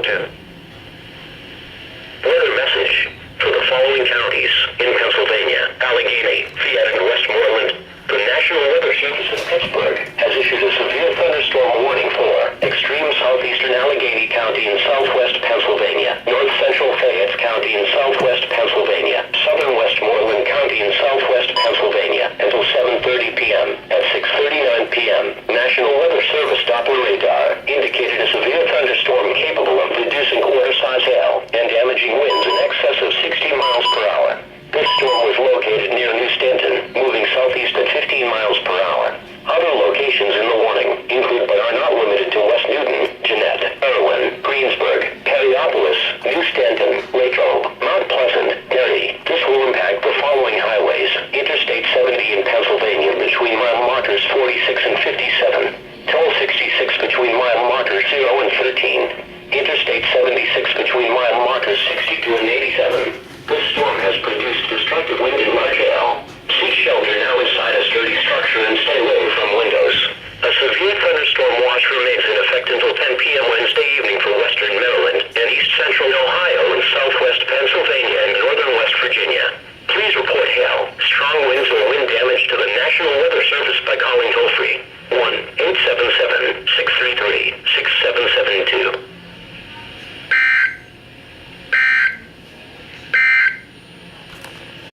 Georgia. Weather message for the following counties in Pennsylvania: Allegheny, Fayette, and Westmoreland. The National Weather Service in Pittsburgh has issued a severe thunderstorm warning for extreme southeastern Allegheny County in southwest Pennsylvania, north central Fayette County in southwest Pennsylvania, southern Westmoreland County in southwest Pennsylvania until 7:30 p.m. At 6:39 p.m., National Weather Service Doppler radar indicated a severe thunderstorm capable of producing quarter-size hail and damaging winds in excess of 60 miles per hour. This storm was located near New Stanton, moving southeast at 15 miles per hour. Other locations in the warning include but are not limited to West Newton, Jeanette, Irwin, Greensburg, Perryopolis, New Stanton, Latrobe, Mount Pleasant, Derry. This will impact the following highways: Interstate 70 in Pennsylvania between mile markers 46 and 57, Toll 66 between mile markers 0 and 13, Interstate 76 between mile markers 62 and 87. This storm has produced destructive wind and large hail.